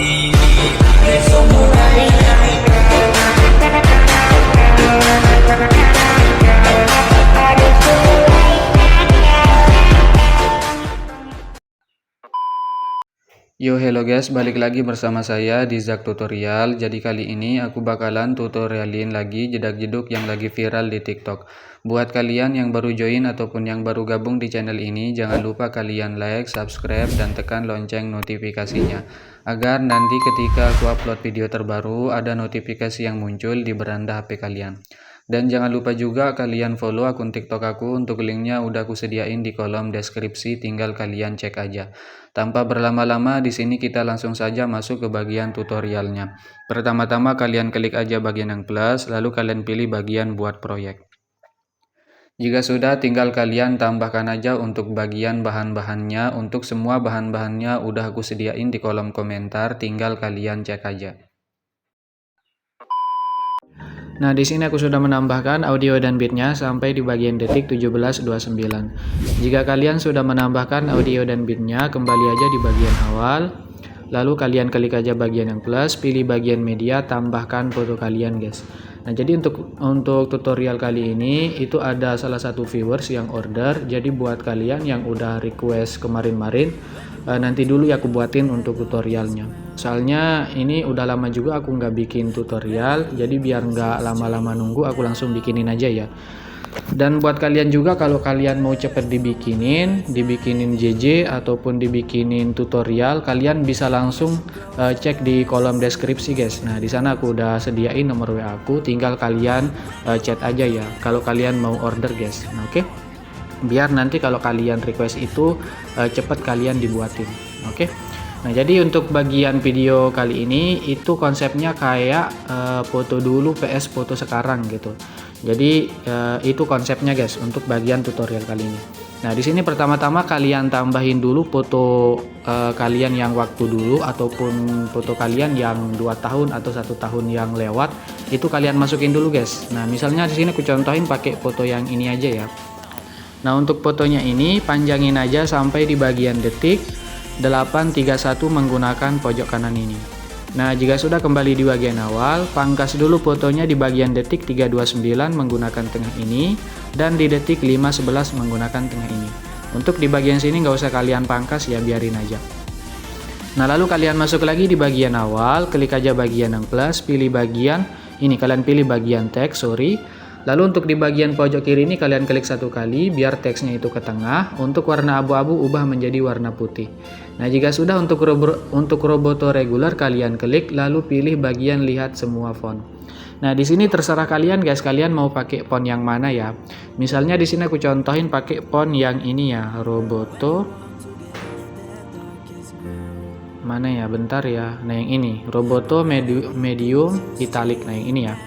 Yo hello guys, balik lagi bersama saya di Zak Tutorial. Jadi kali ini aku bakalan tutorialin lagi jedak-jeduk yang lagi viral di TikTok. Buat kalian yang baru join ataupun yang baru gabung di channel ini, jangan lupa kalian like, subscribe, dan tekan lonceng notifikasinya, agar nanti ketika aku upload video terbaru ada notifikasi yang muncul di beranda HP kalian. Dan jangan lupa juga kalian follow akun TikTok aku, untuk linknya udah aku sediain di kolom deskripsi, tinggal kalian cek aja. Tanpa berlama-lama, di sini kita langsung saja masuk ke bagian tutorialnya. Pertama-tama kalian klik aja bagian yang plus, lalu kalian pilih bagian buat proyek. Jika sudah, tinggal kalian tambahkan aja untuk bagian bahan-bahannya. Untuk semua bahan-bahannya udah aku sediain di kolom komentar, tinggal kalian cek aja. Nah, di sini aku sudah menambahkan audio dan beatnya sampai di bagian detik 17.29. Jika kalian sudah menambahkan audio dan beatnya, kembali aja di bagian awal. Lalu kalian klik aja bagian yang plus, pilih bagian media, tambahkan foto kalian guys. Nah, jadi untuk tutorial kali ini itu ada salah satu viewers yang order. Jadi buat kalian yang udah request kemarin-marin, nanti dulu ya aku buatin untuk tutorialnya. Soalnya ini udah lama juga aku nggak bikin tutorial, jadi biar nggak lama-lama nunggu aku langsung bikinin aja ya. Dan buat kalian juga, kalau kalian mau cepet dibikinin JJ ataupun dibikinin tutorial, kalian bisa langsung cek di kolom deskripsi guys. Nah, di sana aku udah sediain nomor WA aku, tinggal kalian chat aja ya kalau kalian mau order guys. Nah, oke. Biar nanti kalau kalian request itu cepet kalian dibuatin. Oke. Nah, jadi untuk bagian video kali ini itu konsepnya kayak foto dulu PS foto sekarang gitu. Jadi itu konsepnya guys untuk bagian tutorial kali ini. Nah, di sini pertama-tama kalian tambahin dulu foto kalian yang waktu dulu ataupun foto kalian yang 2 tahun atau 1 tahun yang lewat, itu kalian masukin dulu guys. Nah, misalnya di sini aku contohin pakai foto yang ini aja ya. Nah, untuk fotonya ini panjangin aja sampai di bagian detik 831 menggunakan pojok kanan ini. Nah, jika sudah kembali di bagian awal, pangkas dulu fotonya di bagian detik 329 menggunakan tengah ini, dan di detik 511 menggunakan tengah ini. Untuk di bagian sini nggak usah kalian pangkas ya, biarin aja. Nah, lalu kalian masuk lagi di bagian awal, klik aja bagian yang plus, pilih bagian ini, kalian pilih bagian teks, Lalu untuk di bagian pojok kiri ini kalian klik 1 kali biar teksnya itu ke tengah. Untuk warna abu-abu ubah menjadi warna putih. Nah, jika sudah untuk Roboto regular kalian klik, lalu pilih bagian lihat semua font. Nah, di sini terserah kalian guys, kalian mau pakai font yang mana ya. Misalnya di sini aku contohin pakai font yang ini ya, Roboto. Mana ya? Bentar ya. Nah, yang ini, Roboto medium italic. Nah, yang ini ya.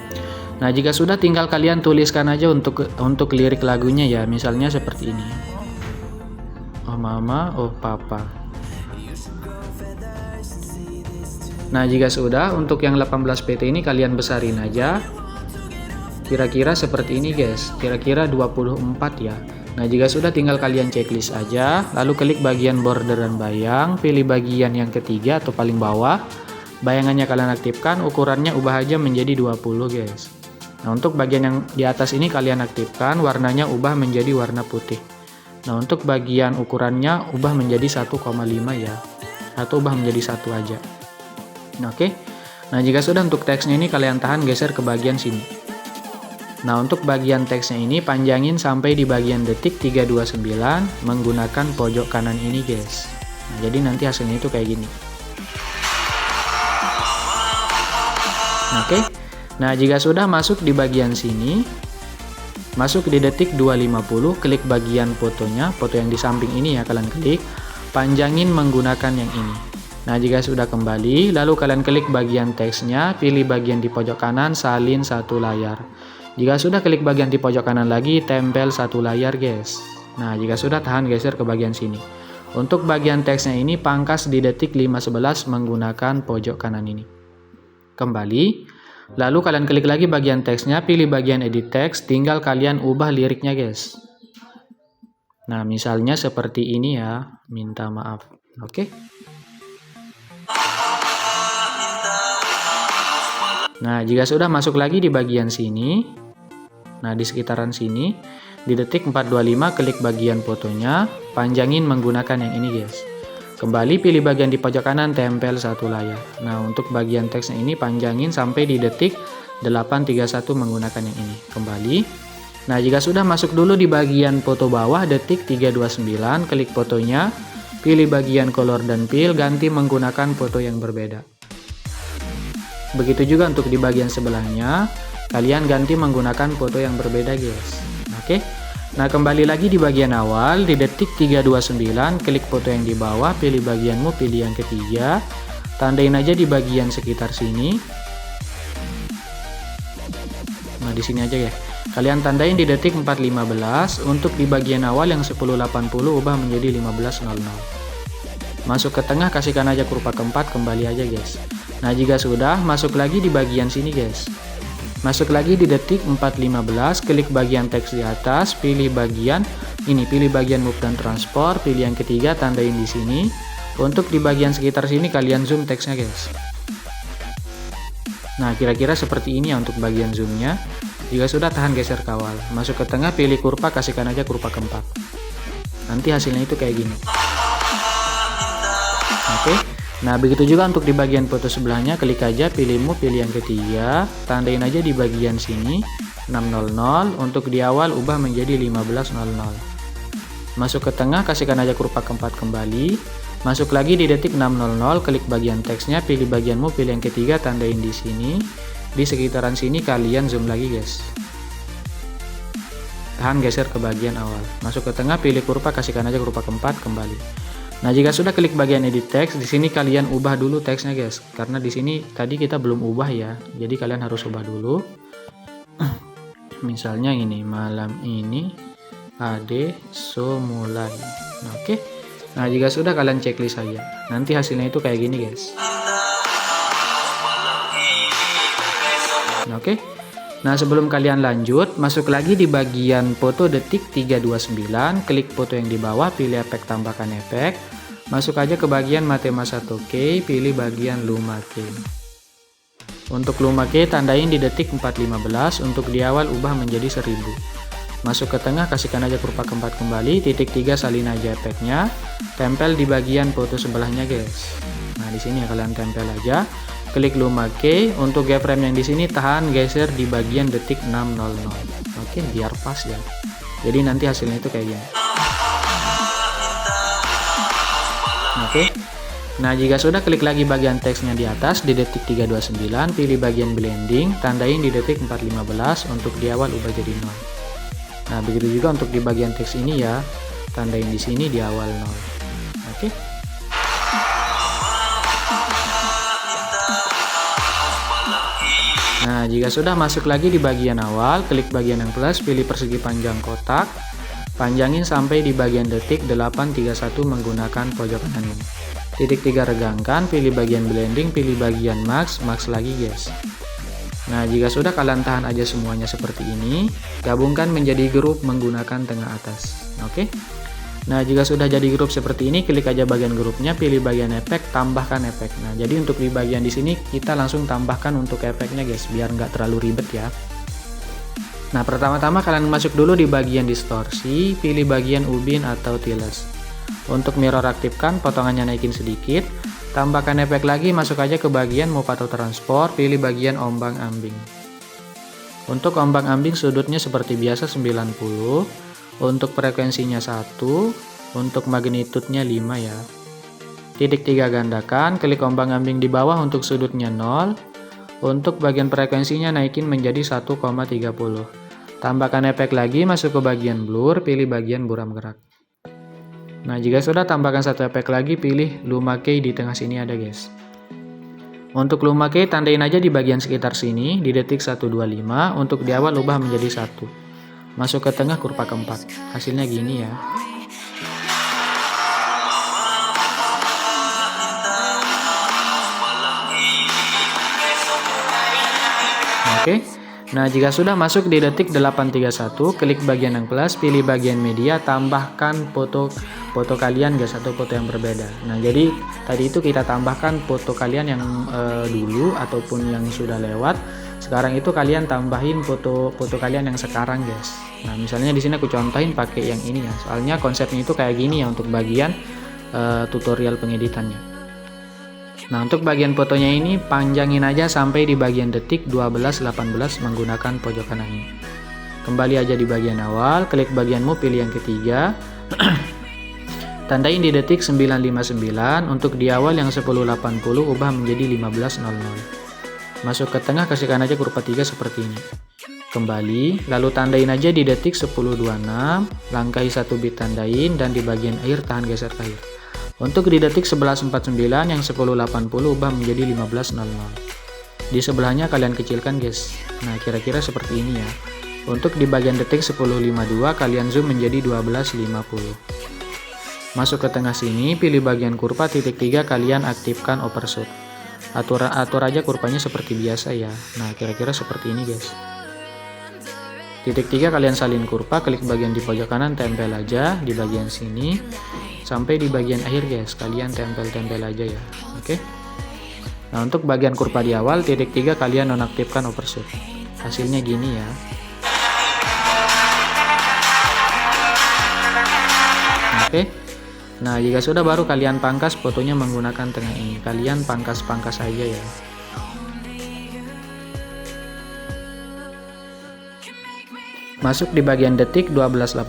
Nah, jika sudah tinggal kalian tuliskan aja untuk lirik lagunya ya. Misalnya seperti ini. Oh mama, oh papa. Nah, jika sudah untuk yang 18 PT ini kalian besarin aja. Kira-kira seperti ini guys. Kira-kira 24 ya. Nah, jika sudah tinggal kalian checklist aja. Lalu klik bagian border dan bayang. Pilih bagian yang ketiga atau paling bawah. Bayangannya kalian aktifkan. Ukurannya ubah aja menjadi 20 guys. Nah, untuk bagian yang di atas ini kalian aktifkan, warnanya ubah menjadi warna putih. Nah, untuk bagian ukurannya ubah menjadi 1,5 ya, atau ubah menjadi 1 aja. Nah, oke. Nah, jika sudah untuk teksnya ini kalian tahan, geser ke bagian sini. Nah, untuk bagian teksnya ini panjangin sampai di bagian detik 329 menggunakan pojok kanan ini guys. Nah, jadi nanti hasilnya itu kayak gini. Nah, oke. Nah, jika sudah masuk di bagian sini, masuk di detik 250, klik bagian fotonya, foto yang di samping ini ya, kalian klik, panjangin menggunakan yang ini. Nah, jika sudah kembali, lalu kalian klik bagian teksnya, pilih bagian di pojok kanan, salin 1 layar. Jika sudah klik bagian di pojok kanan lagi, tempel 1 layar guys. Nah, jika sudah tahan, geser ke bagian sini. Untuk bagian teksnya ini pangkas di detik 511 menggunakan pojok kanan ini. Kembali. Lalu kalian klik lagi bagian teksnya, pilih bagian edit teks, tinggal kalian ubah liriknya guys. Nah, misalnya seperti ini ya, minta maaf. Oke. Nah, jika sudah masuk lagi di bagian sini, nah di sekitaran sini, di detik 425 klik bagian fotonya, panjangin menggunakan yang ini guys. Kembali pilih bagian di pojok kanan, tempel satu layar. Nah, untuk bagian teksnya ini panjangin sampai di detik 831 menggunakan yang ini. Kembali. Nah, jika sudah masuk dulu di bagian foto bawah, detik 329, klik fotonya, pilih bagian color dan fill, ganti menggunakan foto yang berbeda. Begitu juga untuk di bagian sebelahnya, kalian ganti menggunakan foto yang berbeda guys. Oke. Nah, kembali lagi di bagian awal, di detik 329, klik foto yang di bawah, pilih bagianmu, pilih yang ketiga, tandain aja di bagian sekitar sini. Nah, di sini aja ya. Kalian tandain di detik 415, untuk di bagian awal yang 1080 ubah menjadi 1500. Masuk ke tengah, kasihkan aja kurva keempat, kembali aja guys. Nah, jika sudah, masuk lagi di bagian sini guys. Masuk lagi di detik 415, klik bagian teks di atas, pilih bagian ini, pilih bagian move dan transport, pilih yang ketiga, tandain di sini. Untuk di bagian sekitar sini kalian zoom teksnya guys. Nah, kira-kira seperti ini ya untuk bagian zoomnya. Jika sudah, tahan geser kawal. Masuk ke tengah, pilih kurva, kasihkan aja kurva keempat. Nanti hasilnya itu kayak gini. Oke. Nah, begitu juga untuk di bagian foto sebelahnya, klik aja, pilih move, pilih yang ketiga, tandain aja di bagian sini 600, untuk di awal ubah menjadi 1500. Masuk ke tengah, kasihkan aja kurva keempat kembali. Masuk lagi di detik 600, klik bagian teksnya, pilih bagian move, pilih yang ketiga, tandain di sini. Di sekitaran sini kalian zoom lagi guys. Tahan geser ke bagian awal. Masuk ke tengah, pilih kurva, kasihkan aja kurva keempat kembali. Nah, jika sudah klik bagian edit teks, di sini kalian ubah dulu teksnya guys. Karena di sini tadi kita belum ubah ya. Jadi kalian harus ubah dulu. Misalnya ini, malam ini ade so mulai. Nah, oke. Nah, jika sudah kalian checklist saja. Nanti hasilnya itu kayak gini guys. Nah, oke. Nah, sebelum kalian lanjut, masuk lagi di bagian foto detik 329, klik foto yang di bawah, pilih efek tambahkan efek. Masuk aja ke bagian Matema 1K, pilih bagian Luma Key. Untuk Luma Key tandain di detik 415, untuk di awal ubah menjadi 1000. Masuk ke tengah, kasihkan aja kurva keempat kembali, titik 3 salin aja efeknya, tempel di bagian foto sebelahnya guys. Nah, di sini ya kalian tempel aja. Klik Luma Key, untuk keyframe yang di sini tahan geser di bagian detik 600. Oke, biar pas ya. Jadi nanti hasilnya itu kayak gini. Oke. Nah, jika sudah, klik lagi bagian teksnya di atas di detik 329, pilih bagian blending, tandain di detik 415, untuk di awal ubah jadi 0. Nah, begitu juga untuk di bagian teks ini ya, tandain di sini di awal 0. Oke. Nah, jika sudah, masuk lagi di bagian awal, klik bagian yang plus, pilih persegi panjang kotak, panjangin sampai di bagian detik 831 menggunakan pojok kanan ini. Titik 3 regangkan, pilih bagian blending, pilih bagian max lagi guys. Nah, jika sudah, kalian tahan aja semuanya seperti ini, gabungkan menjadi grup menggunakan tengah atas. Oke. Nah, jika sudah jadi grup seperti ini, klik aja bagian grupnya, pilih bagian efek, tambahkan efek. Nah, jadi untuk di bagian di sini kita langsung tambahkan untuk efeknya guys, biar nggak terlalu ribet ya. Nah, pertama-tama kalian masuk dulu di bagian distorsi, pilih bagian ubin atau tiles. Untuk mirror aktifkan, potongannya naikin sedikit, tambahkan efek lagi, masuk aja ke bagian move atau transport, pilih bagian ombang ambing. Untuk ombang ambing sudutnya seperti biasa 90. Untuk frekuensinya 1, untuk magnitudenya 5 ya. Titik 3 gandakan, klik ombang ambing di bawah untuk sudutnya 0. Untuk bagian frekuensinya naikin menjadi 1,30. Tambahkan efek lagi, masuk ke bagian blur, pilih bagian buram gerak. Nah, jika sudah, tambahkan satu efek lagi, pilih Luma Key di tengah sini ada guys. Untuk Luma Key tandain aja di bagian sekitar sini di detik 125, untuk di awal ubah menjadi 1. Masuk ke tengah kurva keempat. Hasilnya gini ya. Oke. Nah, jika sudah masuk di detik 831, klik bagian yang plus, pilih bagian media, tambahkan foto foto kalian guys, atau foto yang berbeda. Nah, jadi tadi itu kita tambahkan foto kalian yang dulu ataupun yang sudah lewat. Sekarang itu kalian tambahin foto kalian yang sekarang guys. Nah, misalnya di sini aku contohin pakai yang ini ya. Soalnya konsepnya itu kayak gini ya untuk bagian tutorial pengeditannya. Nah, untuk bagian fotonya ini panjangin aja sampai di bagian detik 12-18 menggunakan pojok kanan ini. Kembali aja di bagian awal, klik bagianmu, pilih yang ketiga. Tandain di detik 959, untuk di awal yang 1080 ubah menjadi 1500. Masuk ke tengah, kasihkan aja kurva 3 seperti ini. Kembali, lalu tandain aja di detik 1026, langkahi 1 bit tandain, dan di bagian akhir tahan geser ke akhir. Untuk di detik 1149 yang 1080 ubah menjadi 1500. Di sebelahnya kalian kecilkan guys. Nah, kira-kira seperti ini ya. Untuk di bagian detik 1052 kalian zoom menjadi 1250. Masuk ke tengah sini, pilih bagian kurva titik 3, kalian aktifkan overshoot. Atur aja kurvanya seperti biasa ya. Nah, kira-kira seperti ini guys. Titik 3 kalian salin kurva, klik bagian di pojok kanan, tempel aja di bagian sini sampai di bagian akhir guys. Kalian tempel-tempel aja ya. Oke. Nah, untuk bagian kurva di awal titik 3 kalian nonaktifkan overshoot. Hasilnya gini ya. Oke. Nah, jika sudah baru kalian pangkas fotonya menggunakan tengah ini. Kalian pangkas-pangkas aja ya. Masuk di bagian detik 12.18,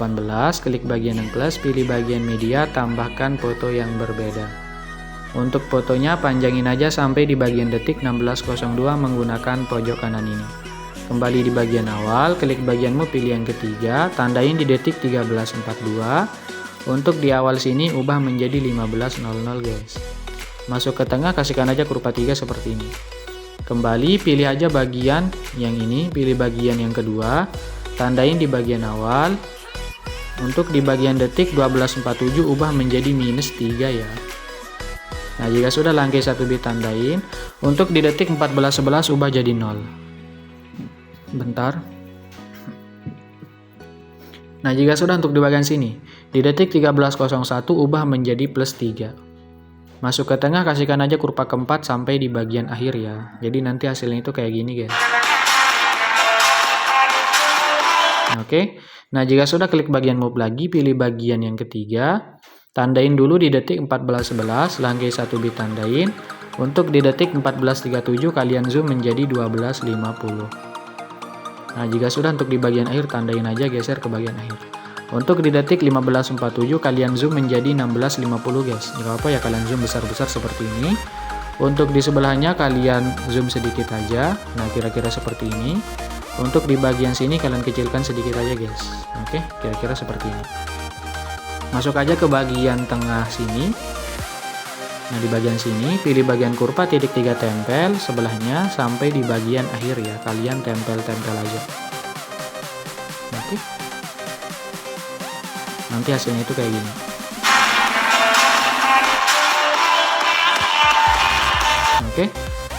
klik bagian yang plus, pilih bagian media, tambahkan foto yang berbeda. Untuk fotonya panjangin aja sampai di bagian detik 16.02 menggunakan pojok kanan ini. Kembali di bagian awal, klik bagianmu, pilih yang ketiga, tandain di detik 13.42. Untuk di awal sini ubah menjadi 15.00 guys. Masuk ke tengah, kasihkan aja kurva 3 seperti ini. Kembali, pilih aja bagian yang ini, pilih bagian yang kedua, tandain di bagian awal. Untuk di bagian detik 12.47 ubah menjadi -3 ya. Nah, jika sudah langkahi 1 bit tandain. Untuk di detik 14.11 ubah jadi 0. Bentar. Nah, jika sudah untuk di bagian sini, di detik 13.01 ubah menjadi +3. Masuk ke tengah, kasihkan aja kurva keempat sampai di bagian akhir ya. Jadi nanti hasilnya itu kayak gini guys. Oke. Nah, jika sudah klik bagian move lagi, pilih bagian yang ketiga. Tandain dulu di detik 14.11, langkahi 1 bit tandain. Untuk di detik 14.37 kalian zoom menjadi 12.50. Nah, jika sudah untuk di bagian akhir tandain aja, geser ke bagian akhir. Untuk di detik 15.47 kalian zoom menjadi 16.50 guys. Jika apa ya kalian zoom besar-besar seperti ini. Untuk di sebelahnya kalian zoom sedikit aja. Nah, kira-kira seperti ini. Untuk di bagian sini kalian kecilkan sedikit aja guys. Oke, kira-kira seperti ini. Masuk aja ke bagian tengah sini. Nah, di bagian sini pilih bagian kurva titik 3 tempel sebelahnya sampai di bagian akhir ya. Kalian tempel-tempel aja. Oke. Nanti hasilnya itu kayak gini. Oke.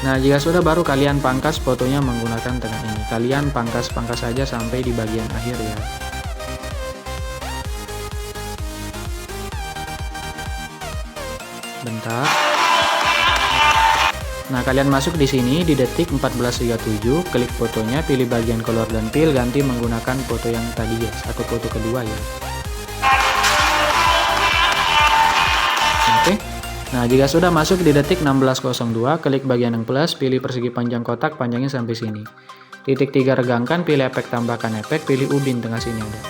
Nah, jika sudah baru kalian pangkas fotonya menggunakan tengah ini. Kalian pangkas-pangkas saja sampai di bagian akhir ya. Bentar. Nah, kalian masuk di sini di detik 14.37, klik fotonya, pilih bagian color dan fill, ganti menggunakan foto yang tadi guys, atau foto kedua ya. Oke. Nah, jika sudah masuk di detik 16.02, klik bagian yang plus, pilih persegi panjang kotak, panjangnya sampai sini. Titik 3 regangkan, pilih efek tambahkan efek, pilih ubin tengah sini ada.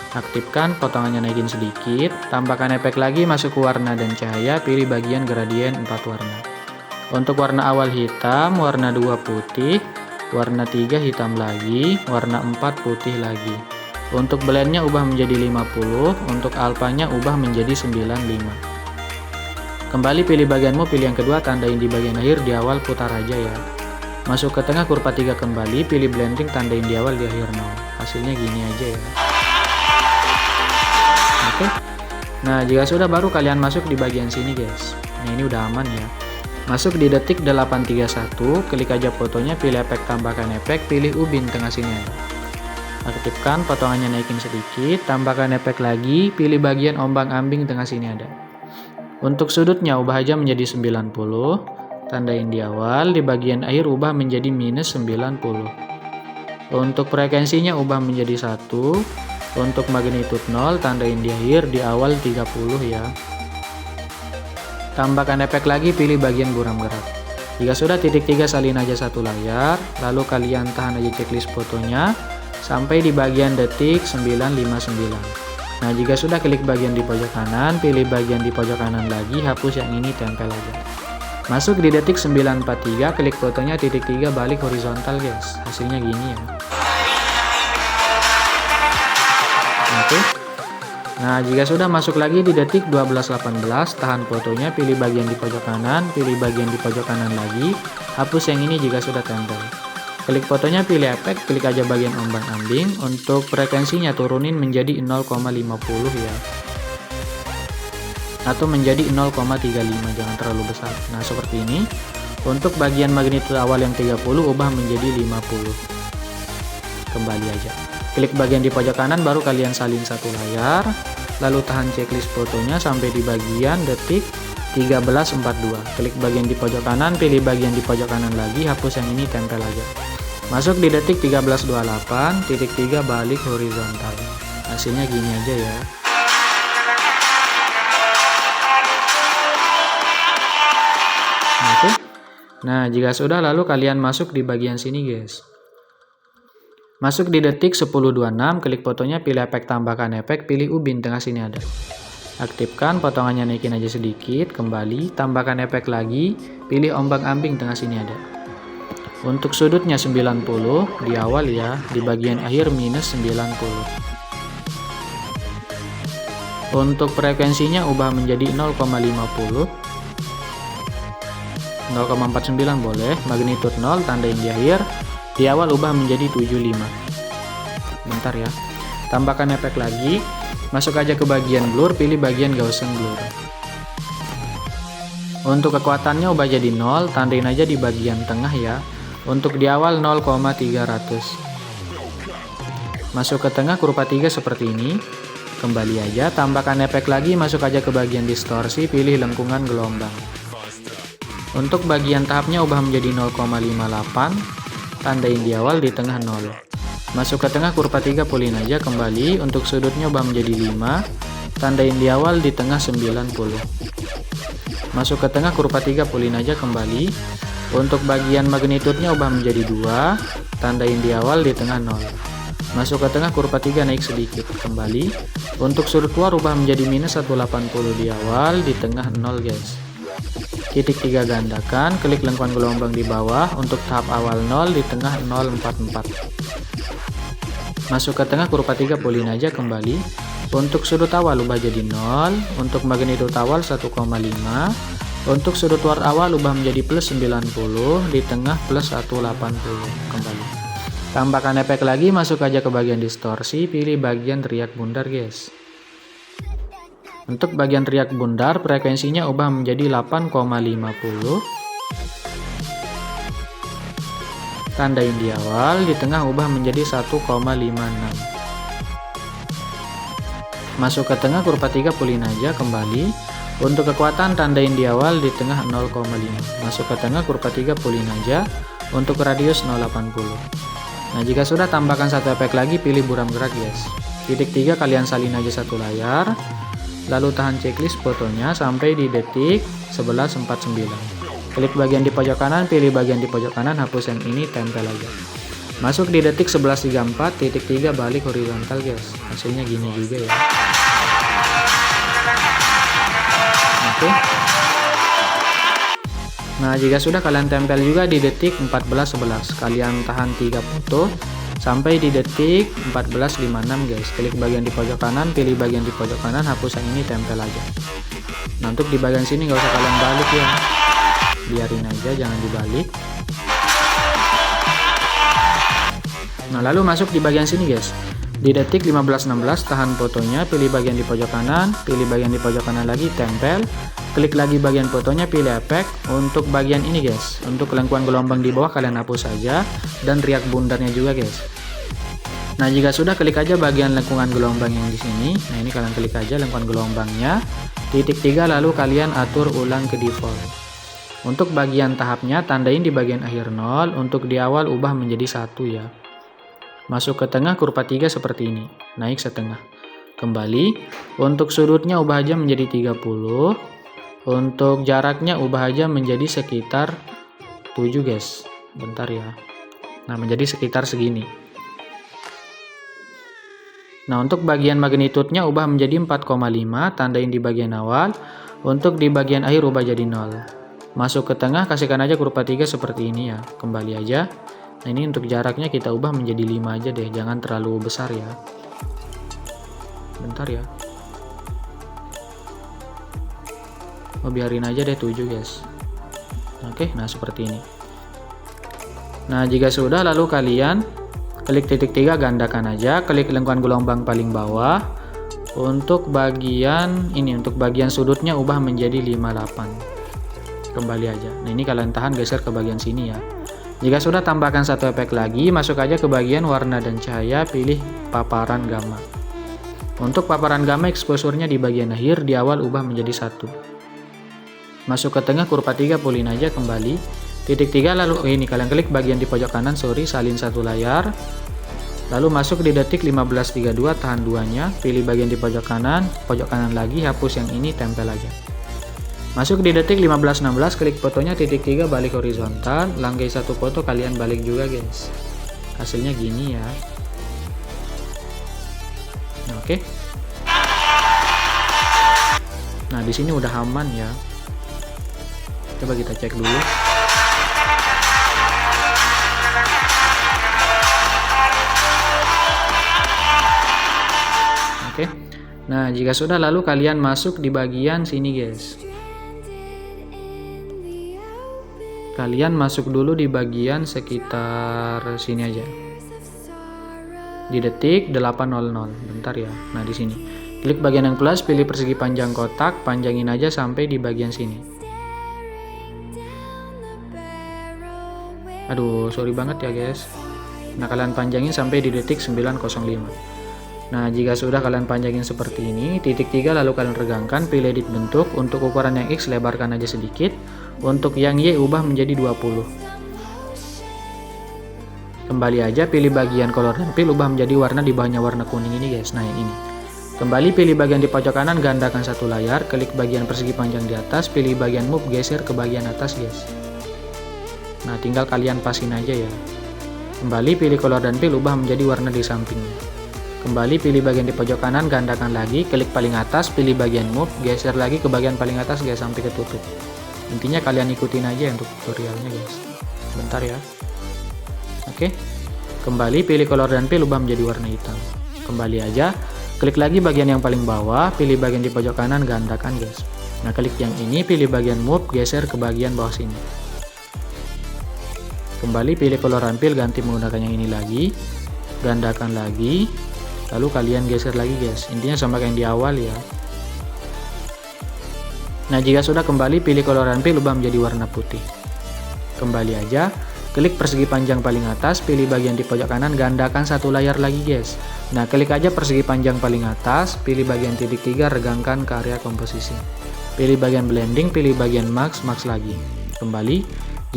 Aktifkan, potongannya naikin sedikit, tambahkan efek lagi, masuk ke warna dan cahaya, pilih bagian gradien 4 warna. Untuk warna awal hitam, warna 2 putih, warna 3 hitam lagi, warna 4 putih lagi. Untuk blendnya ubah menjadi 50, untuk alfanya ubah menjadi 95. Kembali pilih bagianmu, pilih yang kedua, tandain di bagian akhir, di awal putar aja ya. Masuk ke tengah kurva 3 kembali, pilih blending, tandain di awal, di akhir 0. Hasilnya gini aja ya. Oke. Nah, jika sudah baru kalian masuk di bagian sini guys. Nah, ini udah aman ya. Masuk di detik 8.31, klik aja fotonya, pilih efek tambahkan efek, pilih ubin tengah sini ada. Aktifkan potongannya, naikin sedikit, tambahkan efek lagi, pilih bagian ombang-ambing tengah sini ada. Untuk sudutnya ubah aja menjadi 90, tandain di awal, di bagian akhir ubah menjadi minus 90. Untuk frekuensinya ubah menjadi 1, untuk magnitude 0 tandain di akhir, di awal 30 ya. Tambahkan efek lagi, pilih bagian buram gerak. Jika sudah titik 3 salin aja satu layar, lalu kalian tahan aja checklist fotonya sampai di bagian detik 959. Nah, jika sudah klik bagian di pojok kanan, pilih bagian di pojok kanan lagi, hapus yang ini, tempel aja. Masuk di detik 943, klik fotonya, titik 3 balik horizontal guys. Hasilnya gini ya. Oke. Nah, jika sudah masuk lagi di detik 1218, tahan fotonya, pilih bagian di pojok kanan, pilih bagian di pojok kanan lagi, hapus yang ini jika sudah tempel. Klik fotonya, pilih efek, klik aja bagian ombang-ambing. Untuk frekuensinya turunin menjadi 0,50 ya. Atau menjadi 0,35, jangan terlalu besar. Nah, seperti ini. Untuk bagian magnitude awal yang 30 ubah menjadi 50. Kembali aja. Klik bagian di pojok kanan, baru kalian salin satu layar. Lalu tahan checklist fotonya sampai di bagian detik 1342. Klik bagian di pojok kanan, pilih bagian di pojok kanan lagi, hapus yang ini, tempel aja. Masuk di detik 1328, titik 3 balik horizontal. Hasilnya gini aja ya. Oke. Nah, jika sudah, lalu kalian masuk di bagian sini guys. Masuk di detik 1026, klik fotonya, pilih efek, tambahkan efek, pilih ubin tengah sini ada. Aktifkan potongannya, naikin aja sedikit, kembali, tambahkan efek lagi, pilih ombang-ambing tengah sini ada. Untuk sudutnya 90 di awal ya, di bagian akhir minus 90. Untuk frekuensinya ubah menjadi 0,50, 0,49 boleh, magnitude 0 tandain di akhir, di awal ubah menjadi 75. Bentar ya, tambahkan efek lagi, masuk aja ke bagian blur, pilih bagian Gaussian blur. Untuk kekuatannya ubah jadi 0, tandain aja di bagian tengah ya. Untuk di awal 0,300. Masuk ke tengah kurva 3 seperti ini. Kembali aja, tambahkan efek lagi, masuk aja ke bagian distorsi, pilih lengkungan gelombang. Untuk bagian tahapnya ubah menjadi 0,58, tandain di awal, di tengah 0. Masuk ke tengah kurva 3, pulin aja, kembali. Untuk sudutnya ubah menjadi 5, tandain di awal, di tengah 90. Masuk ke tengah kurva 3, pulin aja, kembali. Untuk bagian magnitudenya ubah menjadi 2, tandain di awal, di tengah 0. Masuk ke tengah kurva 3, naik sedikit, kembali. Untuk sudut luar ubah menjadi minus 180 di awal, di tengah 0 guys. Titik 3 gandakan, klik lengkungan gelombang di bawah. Untuk tahap awal 0, di tengah 044. Masuk ke tengah kurva 3, pulin aja, kembali. Untuk sudut awal ubah jadi 0, untuk magnitude awal 1,5. Untuk sudut luar awal ubah menjadi plus 90, di tengah plus 180, kembali. Tambahkan efek lagi, masuk aja ke bagian distorsi, pilih bagian teriak bundar guys. Untuk bagian teriak bundar, frekuensinya ubah menjadi 8,50. Tandain di awal, di tengah ubah menjadi 1,56. Masuk ke tengah kurva 3, pulin aja, kembali. Untuk kekuatan tandain di awal, di tengah 0,5. Masuk ke tengah kurva 3, pulin aja. Untuk radius 0,80. Nah, jika sudah, tambahkan satu efek lagi, pilih buram gerak guys. Titik 3 kalian salin aja satu layar. Lalu tahan checklist fotonya sampai di detik 1149. Klik bagian di pojok kanan, pilih bagian di pojok kanan, hapus yang ini, tempel aja. Masuk di detik 1134, titik 3 balik horizontal guys. Hasilnya gini juga ya. Oke. Nah, jika sudah, kalian tempel juga di detik 1411. Kalian tahan 3 foto sampai di detik 1456 guys. Klik bagian di pojok kanan, pilih bagian di pojok kanan, hapus yang ini, tempel aja. Nah, untuk di bagian sini nggak usah kalian balik ya, biarin aja, jangan dibalik. Nah, lalu masuk di bagian sini guys. Di detik 1516 tahan fotonya, pilih bagian di pojok kanan, pilih bagian di pojok kanan lagi, tempel. Klik lagi bagian fotonya, pilih efek. Untuk bagian ini guys, untuk lengkungan gelombang di bawah kalian hapus saja, dan riak bundarnya juga guys. Nah, jika sudah, klik aja bagian lengkungan gelombang yang di sini. Nah, ini kalian klik aja lengkungan gelombangnya. Titik 3 lalu kalian atur ulang ke default. Untuk bagian tahapnya tandain di bagian akhir 0, untuk di awal ubah menjadi 1 ya. Masuk ke tengah kurva 3 seperti ini, naik setengah. Kembali, untuk sudutnya ubah aja menjadi 30. Untuk jaraknya ubah aja menjadi sekitar 7 guys. Bentar ya. Nah, menjadi sekitar segini. Nah, untuk bagian magnitudenya ubah menjadi 4,5, tandain di bagian awal. Untuk di bagian akhir ubah jadi 0. Masuk ke tengah, kasihkan aja kurva 3 seperti ini ya. Kembali aja. Nah, ini untuk jaraknya kita ubah menjadi 5 aja deh, jangan terlalu besar ya. Bentar ya. Oh, biarin aja deh 7 guys. Oke, nah seperti ini. Nah, jika sudah lalu kalian klik titik 3, gandakan aja, klik lengkungan gelombang paling bawah. Untuk bagian ini, untuk bagian sudutnya ubah menjadi 58. Kembali aja. Nah, ini kalian tahan geser ke bagian sini ya. Jika sudah, tambahkan satu efek lagi, masuk aja ke bagian warna dan cahaya, pilih paparan gamma. Untuk paparan gamma exposure-nya di bagian akhir, di awal ubah menjadi 1. Masuk ke tengah kurva 3, pulin aja kembali. Titik 3 lalu ini kalian klik bagian di pojok kanan, salin satu layar. Lalu masuk di detik 15.32, tahan 2-nya, pilih bagian di pojok kanan lagi, hapus yang ini, tempel aja. Masuk di detik 15.16, klik fotonya, titik 3 balik horizontal, langgai satu foto, kalian balik juga guys. Hasilnya gini ya. Nah, oke. Nah, di sini udah aman ya. Coba kita cek dulu. Oke. Nah, jika sudah lalu kalian masuk di bagian sini guys. Kalian masuk dulu di bagian sekitar sini aja. Di detik 8.00. Bentar ya. Nah, di sini. Klik bagian yang plus, pilih persegi panjang kotak, panjangin aja sampai di bagian sini. Aduh, sorry banget ya guys. Nah, kalian panjangin sampai di detik 9.05. Nah, jika sudah kalian panjangin seperti ini, titik 3 lalu kalian regangkan, pilih edit bentuk. Untuk ukuran yang X lebarkan aja sedikit. Untuk yang Y ubah menjadi 20. Kembali aja, pilih bagian color dan fill, ubah menjadi warna di bawahnya warna kuning ini guys. Nah, yang ini. Kembali pilih bagian di pojok kanan, gandakan satu layar, klik bagian persegi panjang di atas, pilih bagian move, geser ke bagian atas guys. Nah, tinggal kalian pasin aja ya. Kembali pilih color dan fill, ubah menjadi warna di sampingnya. Kembali pilih bagian di pojok kanan, gandakan lagi, klik paling atas, pilih bagian move, geser lagi ke bagian paling atas guys sampai ketutup. Intinya kalian ikutin aja untuk tutorialnya guys. Bentar ya. Oke. Kembali pilih color dan fill, ubah menjadi warna hitam. Kembali aja, klik lagi bagian yang paling bawah, pilih bagian di pojok kanan, gandakan guys. Nah, klik yang ini, pilih bagian move, geser ke bagian bawah sini. Kembali pilih color dan fill, ganti menggunakan yang ini lagi, gandakan lagi. Lalu kalian geser lagi guys, intinya sama kayak yang di awal ya. Nah, jika sudah, kembali pilih color dan fill, ubah menjadi warna putih. Kembali aja, klik persegi panjang paling atas, pilih bagian di pojok kanan, gandakan satu layar lagi guys. Nah, klik aja persegi panjang paling atas, pilih bagian titik 3, regangkan ke area komposisi. Pilih bagian blending, pilih bagian max lagi. Kembali,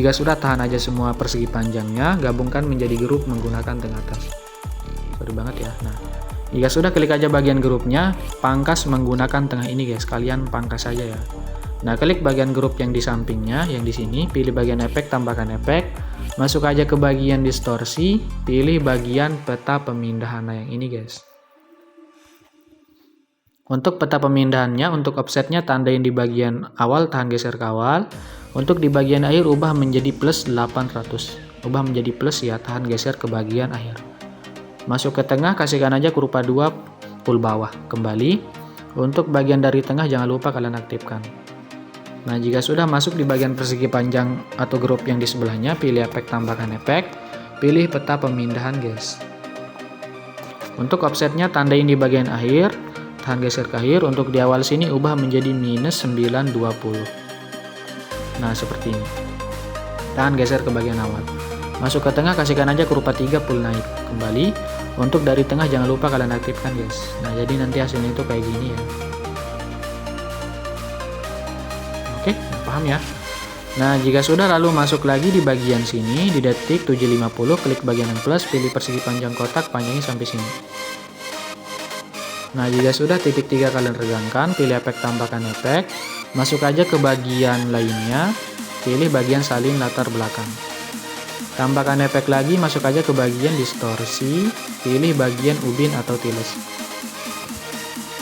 jika sudah, tahan aja semua persegi panjangnya, gabungkan menjadi grup menggunakan tengah atas. Sorry banget ya. Nah, jika sudah, klik aja bagian grupnya, pangkas menggunakan tengah ini guys, kalian pangkas saja ya. Nah, klik bagian grup yang di sampingnya, yang di sini, pilih bagian efek, tambahkan efek, masuk aja ke bagian distorsi, pilih bagian peta pemindahan. Nah, yang ini guys. Untuk peta pemindahannya, untuk offsetnya tandain di bagian awal, tahan geser ke awal. Untuk di bagian akhir ubah menjadi plus 800. Ubah menjadi plus ya, tahan geser ke bagian akhir. Masuk ke tengah, kasihkan aja kurva 2 full bawah. Kembali, untuk bagian dari tengah jangan lupa kalian aktifkan. Nah, jika sudah masuk di bagian persegi panjang atau grup yang di sebelahnya, pilih efek, tambahkan efek, pilih peta pemindahan guys. Untuk offsetnya tandain di bagian akhir, tahan geser ke akhir. Untuk di awal sini ubah menjadi minus 920. Nah, seperti ini. Tahan geser ke bagian awal. Masuk ke tengah, kasihkan aja kurva 3 full naik. Kembali, Untuk dari tengah jangan lupa kalian aktifkan guys. Nah jadi nanti hasilnya itu kayak gini ya. Oke, paham ya? Nah jika sudah, lalu masuk lagi di bagian sini di detik 7.50, klik bagian yang plus, pilih persegi panjang kotak, panjangin sampai sini. Nah jika sudah, titik 3 kalian regangkan, pilih efek tambahkan efek, masuk aja ke bagian lainnya, pilih bagian salin latar belakang. Tambahkan efek lagi, masuk aja ke bagian distorsi, pilih bagian ubin atau tiles.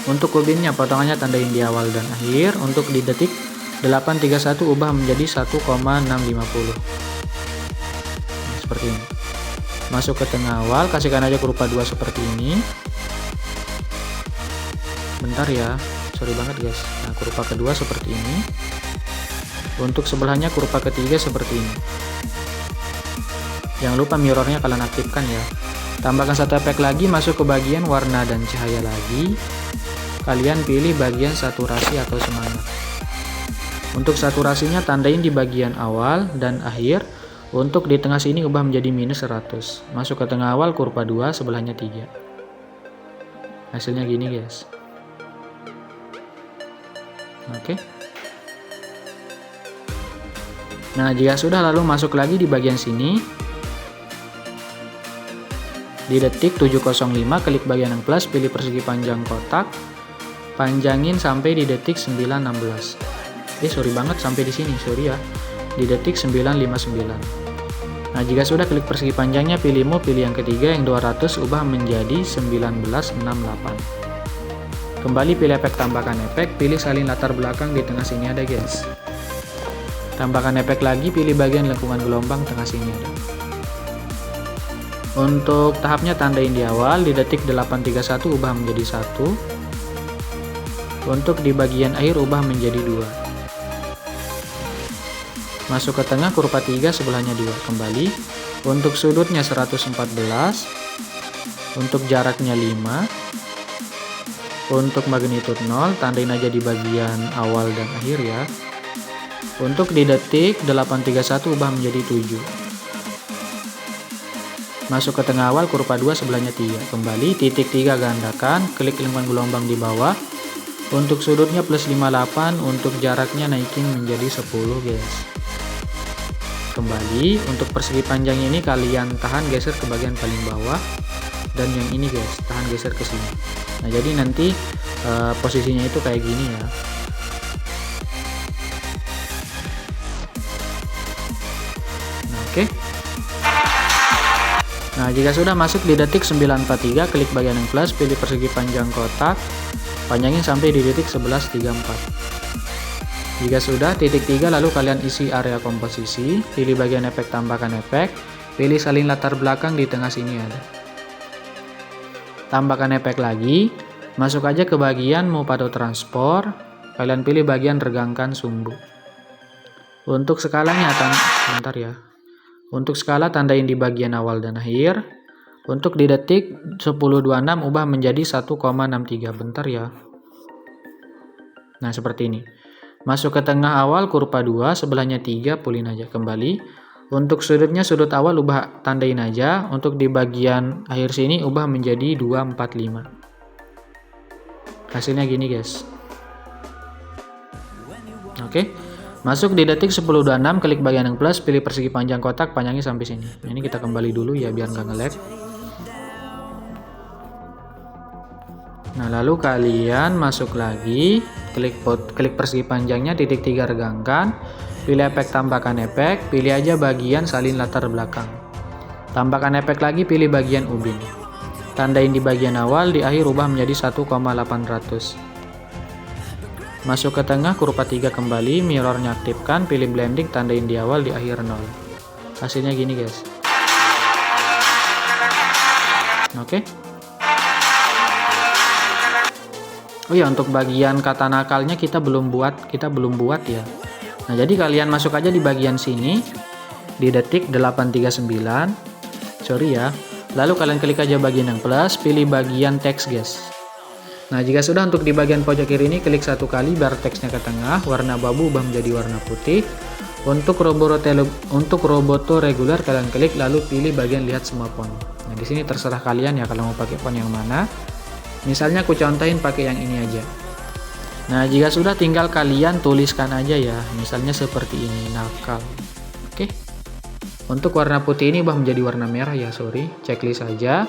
Untuk ubinnya potongannya tandain di awal dan akhir, untuk di detik 831 ubah menjadi 1,650. Nah, seperti ini. Masuk ke tengah awal, kasihkan aja kurva 2 seperti ini. Bentar ya, sorry banget guys. Nah kurva kedua seperti ini. Untuk sebelahnya kurva ketiga seperti ini. Jangan lupa mirrornya kalian aktifkan ya. Tambahkan satu efek lagi, masuk ke bagian warna dan cahaya lagi. Kalian pilih bagian saturasi atau semangat. Untuk saturasinya tandain di bagian awal dan akhir. Untuk di tengah sini ubah menjadi minus 100. Masuk ke tengah awal, kurva 2, sebelahnya 3. Hasilnya gini guys. Oke. Nah jika sudah, lalu masuk lagi di bagian sini di detik 7.05, klik bagian yang plus, pilih persegi panjang kotak, panjangin sampai di detik 9.16. Sorry banget sampai di sini, sorry ya, di detik 9.59. Nah jika sudah, klik persegi panjangnya, pilih move, pilih yang ketiga yang 200, ubah menjadi 19.68. Kembali pilih efek tambahkan efek, pilih salin latar belakang, di tengah sini ada guys. Tambahkan efek lagi, pilih bagian lengkungan gelombang, tengah sini ada. Untuk tahapnya tandain di awal, di detik 831 ubah menjadi 1. Untuk di bagian akhir ubah menjadi 2. Masuk ke tengah, kurva 3, sebelahnya 2. Kembali. Untuk sudutnya 114. Untuk jaraknya 5. Untuk magnitude 0, tandain aja di bagian awal dan akhir ya. Untuk di detik 831 ubah menjadi 7. Masuk ke tengah awal, kurva 2, sebelahnya 3. Kembali, titik 3 gandakan, klik lingkungan gelombang di bawah. Untuk sudutnya plus 58, untuk jaraknya naikin menjadi 10 guys. Kembali, untuk persegi panjang ini kalian tahan geser ke bagian paling bawah. Dan yang ini guys, tahan geser ke sini. Nah jadi nanti posisinya itu kayak gini ya. Nah, oke. Nah jika sudah, masuk di detik 943, klik bagian yang plus, pilih persegi panjang kotak, panjangin sampai di detik 11.34. Jika sudah, titik 3 lalu kalian isi area komposisi, pilih bagian efek tambahkan efek, pilih salin latar belakang, di tengah sini ada. Tambahkan efek lagi, masuk aja ke bagian move atau transport, kalian pilih bagian regangkan sumbu. Untuk skalanya, bentar ya. Untuk skala tandain di bagian awal dan akhir. Untuk di detik 10.26 ubah menjadi 1,63. Bentar ya. Nah seperti ini. Masuk ke tengah awal, kurva 2, sebelahnya 3, pulin aja. Kembali. Untuk sudutnya, sudut awal ubah tandain aja. Untuk di bagian akhir sini ubah menjadi 245. Hasilnya gini guys. Oke. Masuk di detik 10.26, klik bagian yang plus, pilih persegi panjang kotak, panjangnya sampai sini. Nah, ini kita kembali dulu ya biar nggak nge-lag. Nah lalu kalian masuk lagi, klik persegi panjangnya, titik 3 regangkan. Pilih efek tambahkan efek, pilih aja bagian salin latar belakang. Tambahkan efek lagi, pilih bagian ubin. Tandain di bagian awal, di akhir ubah menjadi 1,800. Masuk ke tengah, kurva 3 kembali, mirrornya aktifkan, pilih blending, tandain di awal, di akhir 0. Hasilnya gini guys. Oke. Oh ya, untuk bagian kata nakalnya kita belum buat ya. Nah, jadi kalian masuk aja di bagian sini di detik 839. Sorry ya. Lalu kalian klik aja bagian yang plus, pilih bagian teks guys. Nah, jika sudah, untuk di bagian pojok kiri ini klik satu kali biar teksnya ke tengah, warna abu-abu ubah menjadi warna putih. Untuk roboto reguler kalian klik lalu pilih bagian lihat semua font. Nah, di sini terserah kalian ya kalau mau pakai font yang mana. Misalnya aku contohin pakai yang ini aja. Nah, jika sudah tinggal kalian tuliskan aja ya. Misalnya seperti ini, nakal. Oke. Untuk warna putih ini ubah menjadi warna merah ya, sorry. Checklist saja.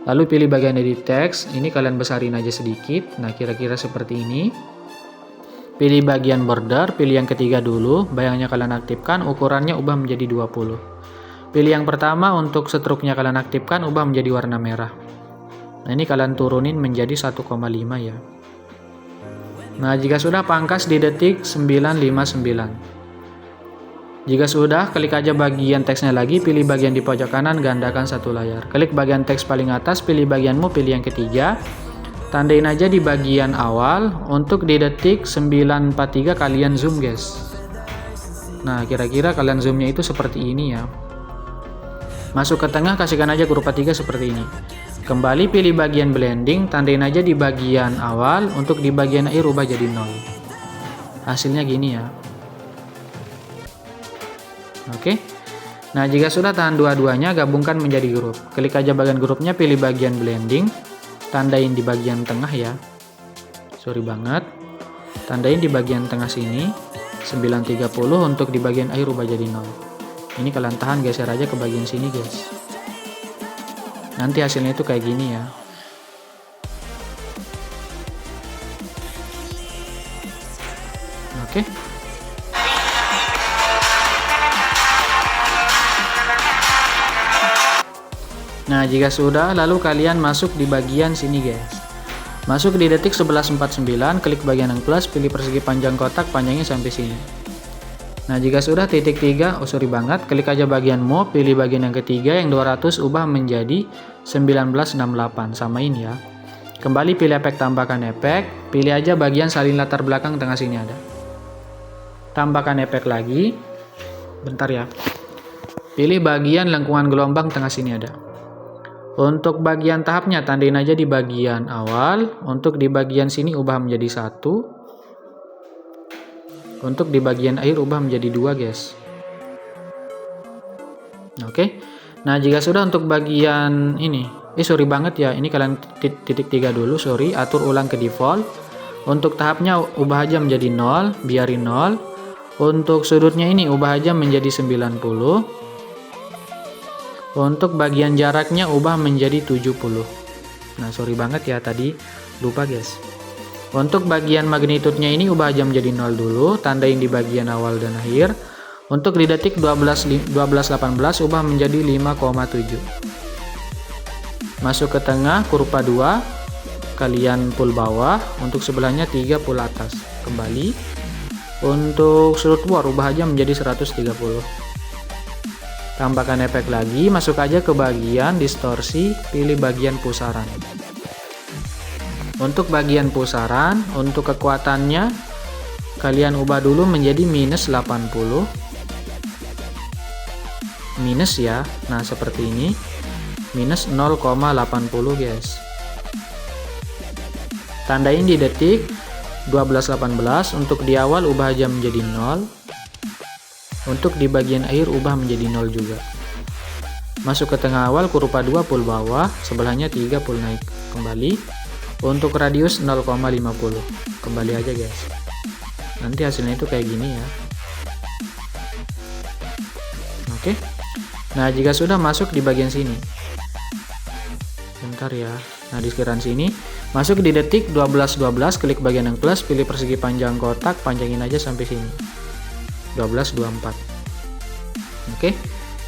Lalu pilih bagian edit text. Ini kalian besarin aja sedikit. Nah, kira-kira seperti ini. Pilih bagian border, pilih yang ketiga dulu, bayangnya kalian aktifkan, ukurannya ubah menjadi 20. Pilih yang pertama, untuk struknya kalian aktifkan, ubah menjadi warna merah. Nah, ini kalian turunin menjadi 1,5 ya. Nah, jika sudah pangkas di detik 959. Jika sudah, klik aja bagian teksnya lagi, pilih bagian di pojok kanan, gandakan satu layar. Klik bagian teks paling atas, pilih bagianmu, pilih yang ketiga. Tandain aja di bagian awal. Untuk di detik 943 kalian zoom guys. Nah, kira-kira kalian zoomnya itu seperti ini ya. Masuk ke tengah, kasihkan aja kurva 3 seperti ini. Kembali pilih bagian blending, tandain aja di bagian awal. Untuk di bagian akhir ubah jadi 0. Hasilnya gini ya. Oke. Nah, jika sudah tahan dua-duanya, gabungkan menjadi grup. Klik aja bagian grupnya, pilih bagian blending. Tandain di bagian tengah ya, sorry banget, tandain di bagian tengah sini 930. Untuk di bagian akhir ubah jadi 0. Ini kalian tahan, geser aja ke bagian sini guys, nanti hasilnya itu kayak gini ya. Oke. Nah, jika sudah, lalu kalian masuk di bagian sini guys. Masuk di detik 1149, klik bagian yang plus, pilih persegi panjang kotak, panjangnya sampai sini. Nah, jika sudah titik 3, sorry banget, klik aja bagian move, pilih bagian yang ketiga, yang 200 ubah menjadi 1968, samain ya. Kembali pilih efek, tambahkan efek, pilih aja bagian salin latar belakang, tengah sini ada. Tambahkan efek lagi, bentar ya. Pilih bagian lengkungan gelombang, tengah sini ada. Untuk bagian tahapnya tandain aja di bagian awal. Untuk di bagian sini ubah menjadi 1. Untuk di bagian akhir ubah menjadi 2 guys. Oke. Nah, jika sudah untuk bagian ini, sorry banget ya, ini kalian titik 3 dulu, sorry, atur ulang ke default. Untuk tahapnya ubah aja menjadi 0, biarin 0. Untuk sudutnya ini ubah aja menjadi 90. Untuk bagian jaraknya ubah menjadi 70. Nah, sorry banget ya, tadi lupa guys. Untuk bagian magnitudenya ini ubah aja menjadi 0 dulu, tandain di bagian awal dan akhir. Untuk di detik 1218 ubah menjadi 5,7. Masuk ke tengah, kurva 2, kalian pull bawah. Untuk sebelahnya 3 pull atas. Kembali. Untuk sudut war ubah aja menjadi 130. Tambahkan efek lagi, masuk aja ke bagian distorsi, pilih bagian pusaran. Untuk bagian pusaran, untuk kekuatannya kalian ubah dulu menjadi minus 80. Minus ya, nah seperti ini. Minus 0,80 guys. Tandain di detik 1218, untuk di awal ubah aja menjadi 0. Untuk di bagian akhir ubah menjadi 0 juga. Masuk ke tengah awal, kurva 2 pull bawah, sebelahnya 3 pull naik. Kembali. Untuk radius 0,50. Kembali aja guys. Nanti hasilnya itu kayak gini ya. Oke. Nah, jika sudah masuk di bagian sini. Bentar ya. Nah, di sekitaran sini. Masuk di detik 1212, klik bagian yang plus, pilih persegi panjang kotak, panjangin aja sampai sini. 1224. Oke.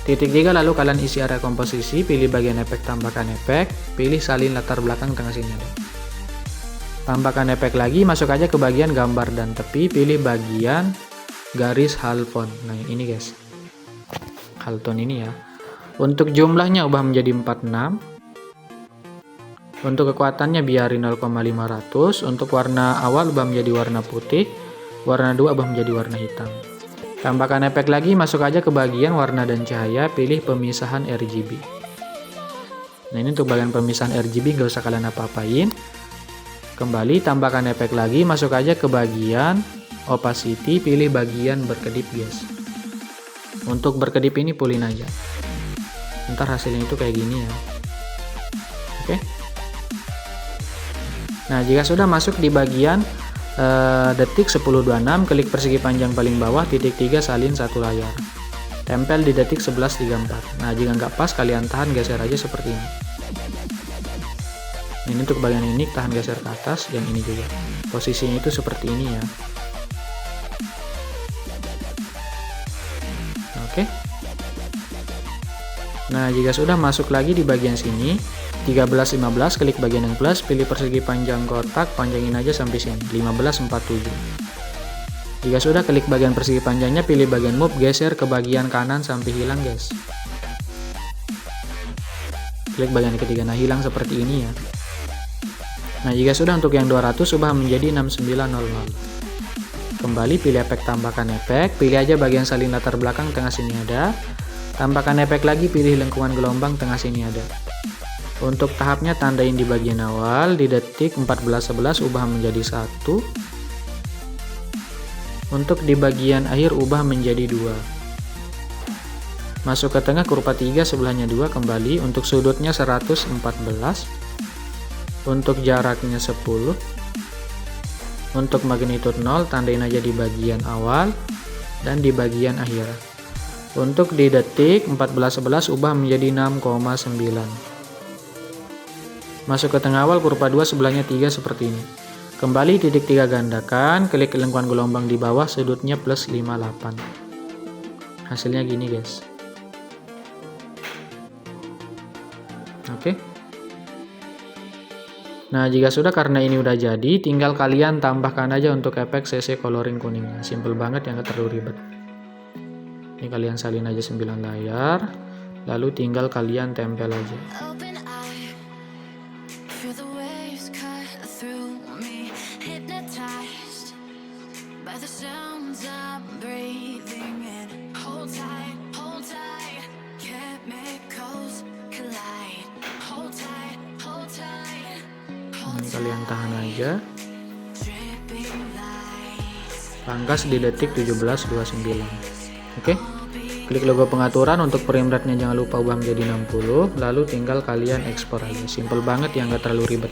Titik 3 lalu kalian isi area komposisi, pilih bagian efek, tambahkan efek, pilih salin latar belakang, tengah sini ada. Tambahkan efek lagi, masuk aja ke bagian gambar dan tepi, pilih bagian garis halftone. Nah, ini guys. Halftone ini ya. Untuk jumlahnya ubah menjadi 46. Untuk kekuatannya biarin 0,500. Untuk warna awal ubah menjadi warna putih, warna 2 ubah menjadi warna hitam. Tambahkan efek lagi, masuk aja ke bagian warna dan cahaya, pilih pemisahan RGB. Nah, ini untuk bagian pemisahan RGB gak usah kalian apa-apain. Kembali, tambahkan efek lagi, masuk aja ke bagian opacity, pilih bagian berkedip guys. Untuk berkedip ini pulin aja, ntar hasilnya itu kayak gini ya. Oke. Nah, jika sudah masuk di bagian detik 10.26, klik persegi panjang paling bawah, titik 3 salin satu layar. Tempel di detik 11.34. Nah, jika nggak pas, kalian tahan geser aja seperti ini. Ini untuk bagian ini, tahan geser ke atas, yang ini juga. Posisinya itu seperti ini ya. Oke. Nah, jika sudah masuk lagi di bagian sini, 13.15, klik bagian yang plus, pilih persegi panjang kotak, panjangin aja sampai sini, 15.47. Jika sudah, klik bagian persegi panjangnya, pilih bagian move, geser ke bagian kanan sampai hilang guys. Klik bagian ketiga, nah hilang seperti ini ya. Nah, jika sudah, untuk yang 200 ubah menjadi 6900. Kembali pilih efek, tambahkan efek, pilih aja bagian salin latar belakang, tengah sini ada. Tambahkan efek lagi, pilih lengkungan gelombang, tengah sini ada. Untuk tahapnya tandain di bagian awal, di detik 14.11 ubah menjadi 1. Untuk di bagian akhir ubah menjadi 2. Masuk ke tengah, kurva 3 sebelahnya 2, kembali. Untuk sudutnya 114. Untuk jaraknya 10. Untuk magnitude 0 tandain aja di bagian awal dan di bagian akhir. Untuk di detik 14.11 ubah menjadi 6,9. Masuk ke tengah awal, kurva 2 sebelahnya 3 seperti ini. Kembali titik 3 gandakan, klik lengkungan gelombang di bawah, sudutnya plus 58. Hasilnya gini guys. Oke. Nah, jika sudah, karena ini udah jadi, tinggal kalian tambahkan aja untuk efek CC coloring kuningnya. Simple banget ya, nggak terlalu ribet. Ini kalian salin aja 9 layar, lalu tinggal kalian tempel aja. Ini kalian tahan aja. Pangkas di detik 17.29. Oke. Klik logo pengaturan, untuk frame rate-nya jangan lupa ubah menjadi 60, lalu tinggal kalian ekspor aja. Simple banget ya, nggak terlalu ribet.